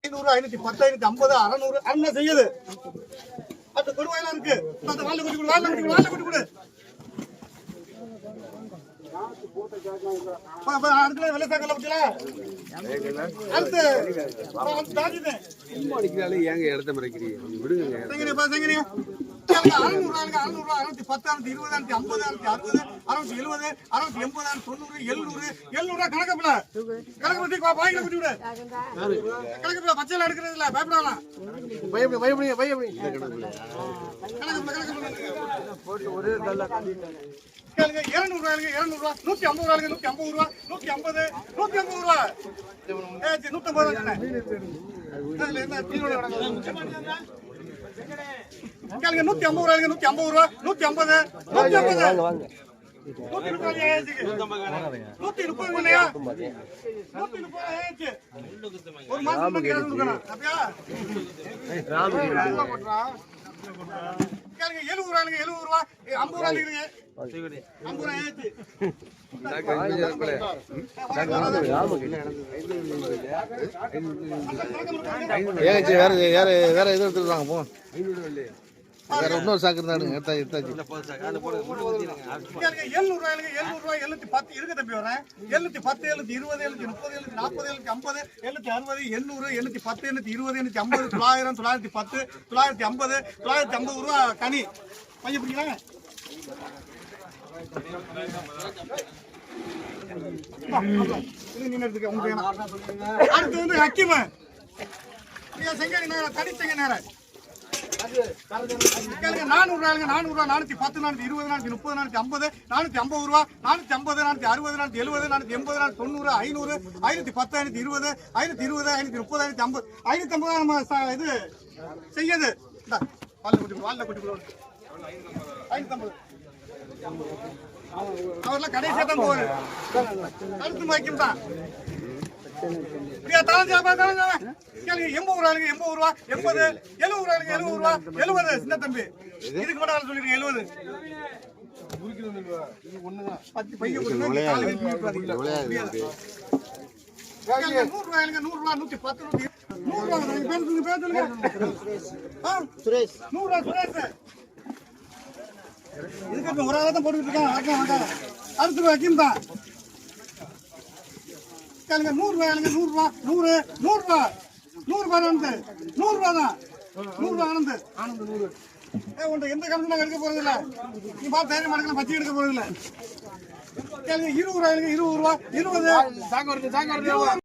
500, 510, 550, 600 அண்ணா செய்யுது. அந்த கொடுவாயில இருக்கு. அந்த வால்ல குட்டி கொடு, வால்ல குட்டி கொடு. அடுத்த வெள்ள சாக்கல பத்தில. அடுத்து தாஜிதே. சும்மா அடிக்கறாலே ஏங்க இடத்த மறைக்கிறீங்க? விடுங்க. செங்கனே 600 610, 620, 50, 60, 670, 680, 90, 700 கணக்குல. கணக்கு பத்தி பாயில குட்டி விடு. கணக்குல பச்சைல எடுக்கிறது இல்ல, பயப்படாதலாம். பயப்படி. கணக்குல. போட்டு ஒரே தள்ள காட்டிட்டேன். 200 ரூபாய் 150 ரூபாய் 150 ரூபாய் 150 ரூபாய் 150 சொன்னேன். இதுல என்ன தீரோட நடக்குது? கேளுங்க 150 ரூபாய் 150 ரூபாய் 150 வாங்க 130 ஏஜ் 130 இல்லையா 130 ஏஜ் ஒரு மாசம் கேளுங்க அப்படியே கேளுங்க 70 ரூபாய் 50 ரூபாய் கேளுங்க 50 ரூபாய் ஏஜ் வேற எது எடுத்துருவாங்க போ வேற இன்னொரு சாக்கு இருந்தாடுங்க எடுத்தாச்சு 700 ரூபாய் 710 இருக்கு தம்பி வரேன் 710 720 730 740 750 760 810 720 850 900 910 950 950 ரூபாய் கனி பையன் பிடிக்கிறாங்க. அடுத்து வந்து ஹக்கீம் செங்கனி நேரம் தனி செங்கனி நேரம் 400 ரூபாய் 410 420 430 450 450 ரூபாய் 450 460 470 480 490 500 510 520 520 530 550 நம்ம இது செய்யுது வால்ல குட்டி 550 அவர்லாம் கடைசியா தான் போவாரு அடுத்து மாய்க்கும் தான் 80 ரூபாய் 80 70 ரூபாய் 70 சின்ன தம்பி இதுக்கு மட்டும் சொல்லிருக்கேன் 70 பைய கொடுங்க 100 ரூபாய் 110 சுரேஷ் 100 சுரேஷ் இதுக்கு ஒரு ஆளா தான் போட்டுட்டு இருக்காங்க. அடுத்து வைக்கும் தான் 100 ரூபாய் 100 ரூபாய் 100 ரூபாய் 100 ரூபாய் ஆனந்து 100 ரூபாய் தான் 100 ரூபாய் ஆனந்து 100 உன்ட்ட எந்த கணக்கு நான் எடுக்க போறது இல்ல. நீ பார்த்து தைரியம் எடுக்கலாம் பச்சை எடுக்க போறது இல்ல. 20 ரூபாய் 20 ரூபாய் 20 சாக்கு வருது